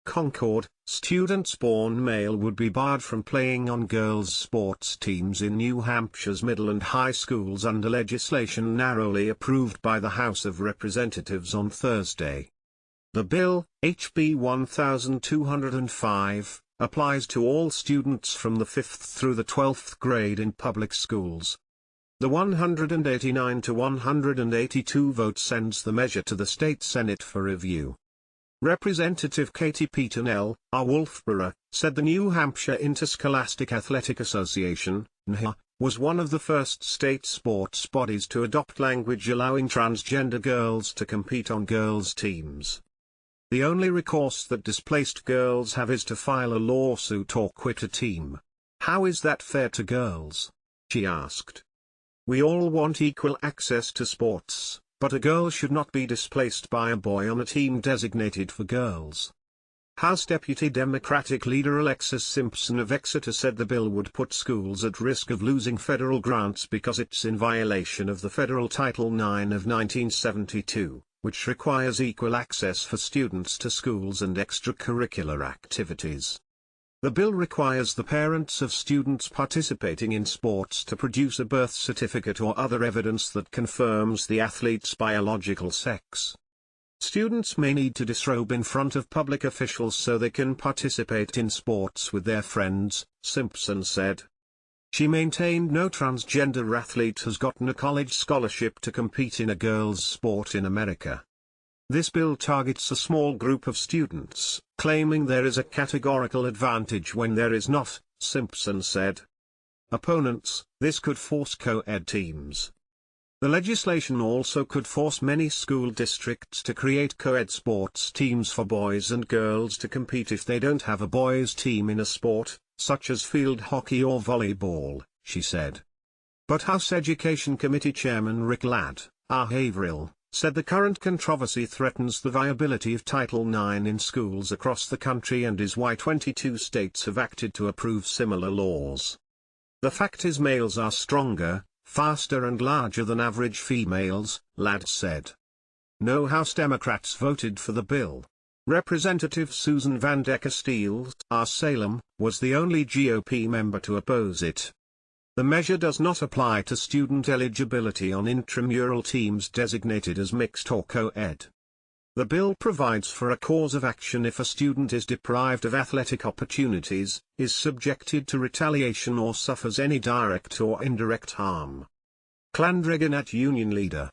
Concord, students born male would be barred from playing on girls' sports teams in New Hampshire's middle and high schools under legislation narrowly approved by the House of Representatives on Thursday. The bill, HB 1205, applies to all students from the 5th through the 12th grade in public schools. The 189 to 182 vote sends the measure to the state Senate for review. Representative Katie Petenell, R. Wolfboro, said the New Hampshire Interscholastic Athletic Association, NHA, was one of the first state sports bodies to adopt language allowing transgender girls to compete on girls' teams. The only recourse that displaced girls have is to file a lawsuit or quit a team. How is that fair to girls? She asked. We all want equal access to sports, but a girl should not be displaced by a boy on a team designated for girls. House Deputy Democratic leader Alexis Simpson of Exeter said the bill would put schools at risk of losing federal grants because it's in violation of the federal Title IX of 1972, which requires equal access for students to schools and extracurricular activities. The bill requires the parents of students participating in sports to produce a birth certificate or other evidence that confirms the athlete's biological sex. Students may need to disrobe in front of public officials so they can participate in sports with their friends, Simpson said. She maintained no transgender athlete has gotten a college scholarship to compete in a girls' sport in America. This bill targets a small group of students, claiming there is a categorical advantage when there is not, Simpson said. Opponents, this could force co-ed teams. The legislation also could force many school districts to create co-ed sports teams for boys and girls to compete if they don't have a boys' team in a sport, such as field hockey or volleyball, she said. But House Education Committee Chairman Rick Ladd, R. Haverhill, said the current controversy threatens the viability of Title IX in schools across the country and is why 22 states have acted to approve similar laws. The fact is males are stronger, faster and larger than average females, Ladd said. No House Democrats voted for the bill. Representative Susan Van Decker Steele, R. Salem, was the only GOP member to oppose it. The measure does not apply to student eligibility on intramural teams designated as mixed or co-ed. The bill provides for a cause of action if a student is deprived of athletic opportunities, is subjected to retaliation or suffers any direct or indirect harm. Clandreganat union leader,